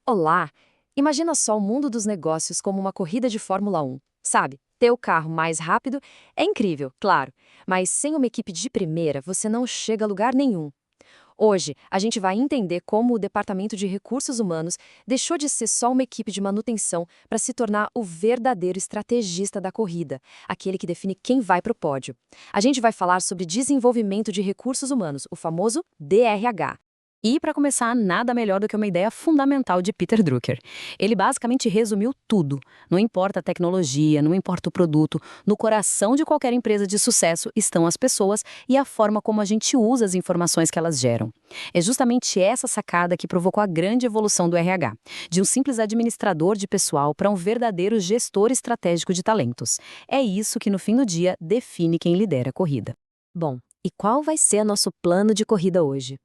Olá! Imagina só o mundo dos negócios como uma corrida de Fórmula 1, sabe? Ter o carro mais rápido é incrível, claro, mas sem uma equipe de primeira você não chega a lugar nenhum. Hoje, a gente vai entender como o Departamento de Recursos Humanos deixou de ser só uma equipe de manutenção para se tornar o verdadeiro estrategista da corrida, aquele que define quem vai para o pódio. A gente vai falar sobre desenvolvimento de recursos humanos, o famoso DRH. E, para começar, nada melhor do que uma ideia fundamental de Peter Drucker. Ele basicamente resumiu tudo. Não importa a tecnologia, não importa o produto, no coração de qualquer empresa de sucesso estão as pessoas e a forma como a gente usa as informações que elas geram. É justamente essa sacada que provocou a grande evolução do RH, de um simples administrador de pessoal para um verdadeiro gestor estratégico de talentos. É isso que, no fim do dia, define quem lidera a corrida. Bom, e qual vai ser nosso plano de corrida hoje?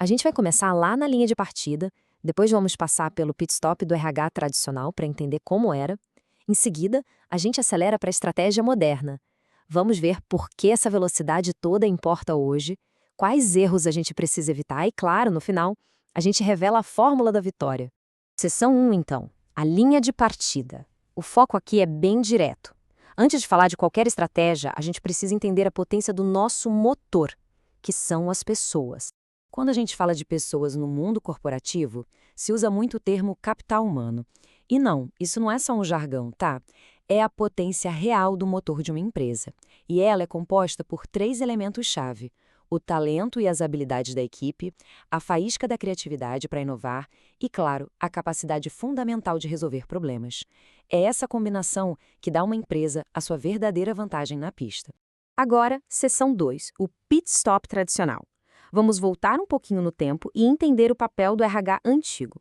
A gente vai começar lá na linha de partida, depois vamos passar pelo pit stop do RH tradicional para entender como era. Em seguida, a gente acelera para a estratégia moderna. Vamos ver por que essa velocidade toda importa hoje, quais erros a gente precisa evitar e, claro, no final, a gente revela a fórmula da vitória. Seção 1, então, a linha de partida. O foco aqui é bem direto. Antes de falar de qualquer estratégia, a gente precisa entender a potência do nosso motor, que são as pessoas. Quando a gente fala de pessoas no mundo corporativo, se usa muito o termo capital humano. E não, isso não é só um jargão, tá? É a potência real do motor de uma empresa. E ela é composta por 3 elementos-chave: o talento e as habilidades da equipe, a faísca da criatividade para inovar e, claro, a capacidade fundamental de resolver problemas. É essa combinação que dá a uma empresa a sua verdadeira vantagem na pista. Agora, seção 2, o pit stop tradicional. Vamos voltar um pouquinho no tempo e entender o papel do RH antigo.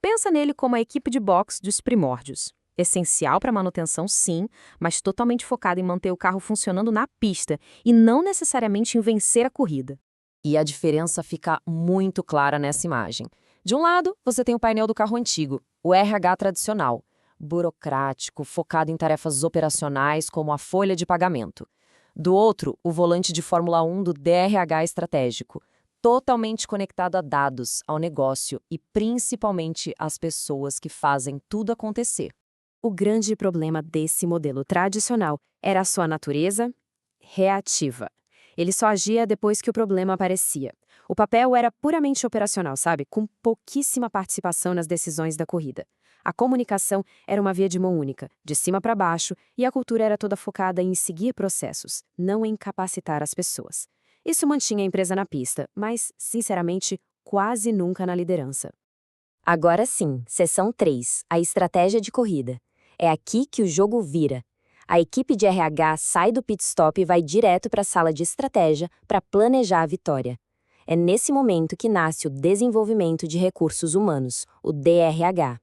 Pensa nele como a equipe de boxe dos primórdios. Essencial para a manutenção, sim, mas totalmente focada em manter o carro funcionando na pista e não necessariamente em vencer a corrida. E a diferença fica muito clara nessa imagem. De um lado, você tem o painel do carro antigo, o RH tradicional, burocrático, focado em tarefas operacionais como a folha de pagamento. Do outro, o volante de Fórmula 1 do DRH estratégico, totalmente conectado a dados, ao negócio e principalmente às pessoas que fazem tudo acontecer. O grande problema desse modelo tradicional era a sua natureza reativa. Ele só agia depois que o problema aparecia. O papel era puramente operacional, sabe? Com pouquíssima participação nas decisões da corrida. A comunicação era uma via de mão única, de cima para baixo, e a cultura era toda focada em seguir processos, não em capacitar as pessoas. Isso mantinha a empresa na pista, mas, sinceramente, quase nunca na liderança. Agora sim, seção 3, a estratégia de corrida. É aqui que o jogo vira. A equipe de RH sai do pit stop e vai direto para a sala de estratégia para planejar a vitória. É nesse momento que nasce o Desenvolvimento de Recursos Humanos, o DRH.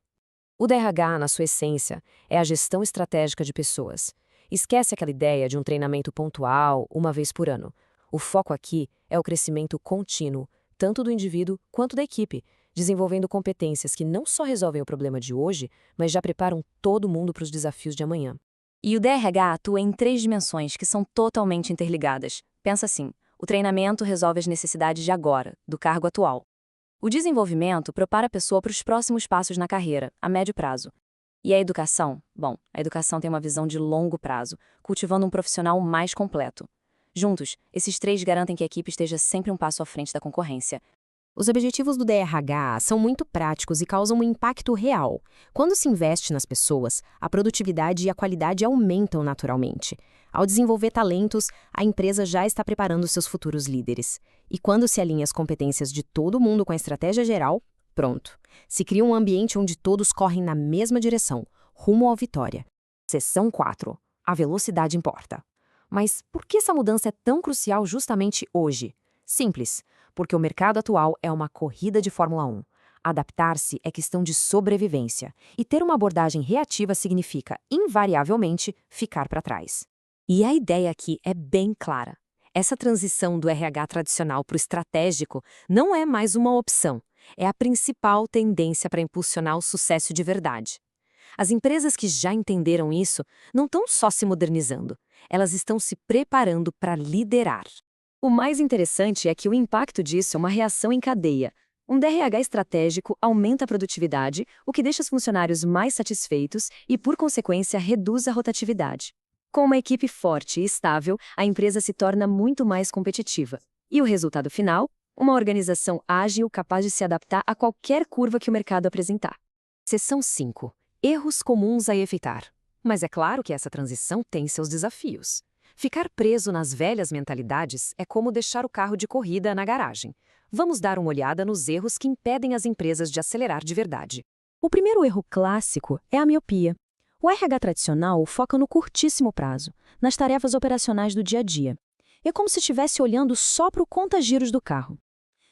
O DRH, na sua essência, é a gestão estratégica de pessoas. Esquece aquela ideia de um treinamento pontual, uma vez por ano. O foco aqui é o crescimento contínuo, tanto do indivíduo quanto da equipe, desenvolvendo competências que não só resolvem o problema de hoje, mas já preparam todo mundo para os desafios de amanhã. E o DRH atua em 3 dimensões que são totalmente interligadas. Pensa assim, o treinamento resolve as necessidades de agora, do cargo atual. O desenvolvimento prepara a pessoa para os próximos passos na carreira, a médio prazo. E a educação? Bom, a educação tem uma visão de longo prazo, cultivando um profissional mais completo. Juntos, esses 3 garantem que a equipe esteja sempre um passo à frente da concorrência. Os objetivos do DRH são muito práticos e causam um impacto real. Quando se investe nas pessoas, a produtividade e a qualidade aumentam naturalmente. Ao desenvolver talentos, a empresa já está preparando seus futuros líderes. E quando se alinha as competências de todo mundo com a estratégia geral, pronto. Se cria um ambiente onde todos correm na mesma direção, rumo à vitória. Seção 4. A velocidade importa. Mas por que essa mudança é tão crucial justamente hoje? Simples, porque o mercado atual é uma corrida de Fórmula 1. Adaptar-se é questão de sobrevivência, e ter uma abordagem reativa significa, invariavelmente, ficar para trás. E a ideia aqui é bem clara. Essa transição do RH tradicional para o estratégico não é mais uma opção, é a principal tendência para impulsionar o sucesso de verdade. As empresas que já entenderam isso não estão só se modernizando, elas estão se preparando para liderar. O mais interessante é que o impacto disso é uma reação em cadeia. Um DRH estratégico aumenta a produtividade, o que deixa os funcionários mais satisfeitos e, por consequência, reduz a rotatividade. Com uma equipe forte e estável, a empresa se torna muito mais competitiva. E o resultado final? Uma organização ágil capaz de se adaptar a qualquer curva que o mercado apresentar. Seção 5. Erros comuns a evitar. Mas é claro que essa transição tem seus desafios. Ficar preso nas velhas mentalidades é como deixar o carro de corrida na garagem. Vamos dar uma olhada nos erros que impedem as empresas de acelerar de verdade. O primeiro erro clássico é a miopia. O RH tradicional foca no curtíssimo prazo, nas tarefas operacionais do dia a dia. É como se estivesse olhando só para o conta-giros do carro.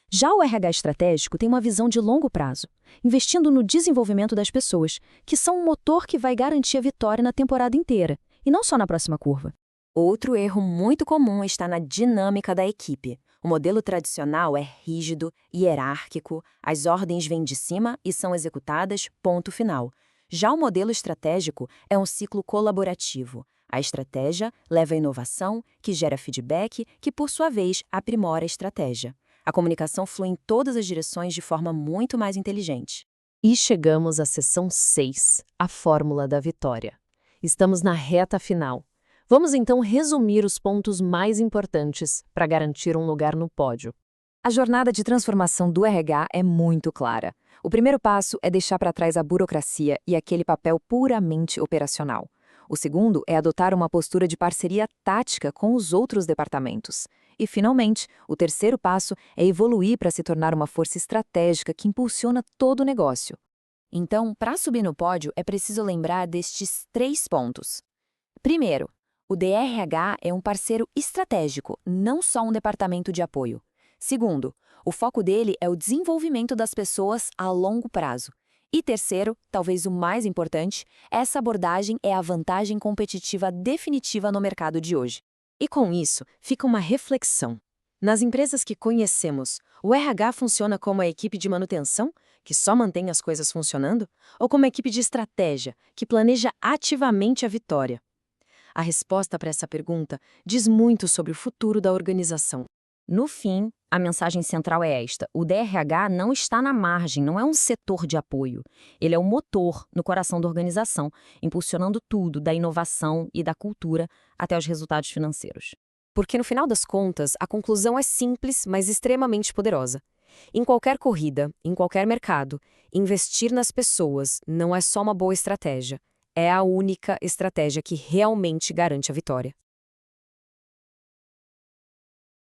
Já o RH estratégico tem uma visão de longo prazo, investindo no desenvolvimento das pessoas, que são um motor que vai garantir a vitória na temporada inteira, e não só na próxima curva. Outro erro muito comum está na dinâmica da equipe. O modelo tradicional é rígido, hierárquico, as ordens vêm de cima e são executadas, ponto final. Já o modelo estratégico é um ciclo colaborativo. A estratégia leva à inovação, que gera feedback, que por sua vez aprimora a estratégia. A comunicação flui em todas as direções de forma muito mais inteligente. E chegamos à seção 6, a fórmula da vitória. Estamos na reta final. Vamos então resumir os pontos mais importantes para garantir um lugar no pódio. A jornada de transformação do RH é muito clara. O primeiro passo é deixar para trás a burocracia e aquele papel puramente operacional. O segundo é adotar uma postura de parceria tática com os outros departamentos. E, finalmente, o terceiro passo é evoluir para se tornar uma força estratégica que impulsiona todo o negócio. Então, para subir no pódio, é preciso lembrar destes 3 pontos. Primeiro, o DRH é um parceiro estratégico, não só um departamento de apoio. Segundo, o foco dele é o desenvolvimento das pessoas a longo prazo. E terceiro, talvez o mais importante, essa abordagem é a vantagem competitiva definitiva no mercado de hoje. E com isso, fica uma reflexão. Nas empresas que conhecemos, o RH funciona como a equipe de manutenção, que só mantém as coisas funcionando, ou como a equipe de estratégia, que planeja ativamente a vitória? A resposta para essa pergunta diz muito sobre o futuro da organização. No fim, a mensagem central é esta: o DRH não está na margem, não é um setor de apoio. Ele é o motor no coração da organização, impulsionando tudo, da inovação e da cultura até os resultados financeiros. Porque, no final das contas, a conclusão é simples, mas extremamente poderosa. Em qualquer corrida, em qualquer mercado, investir nas pessoas não é só uma boa estratégia. É a única estratégia que realmente garante a vitória.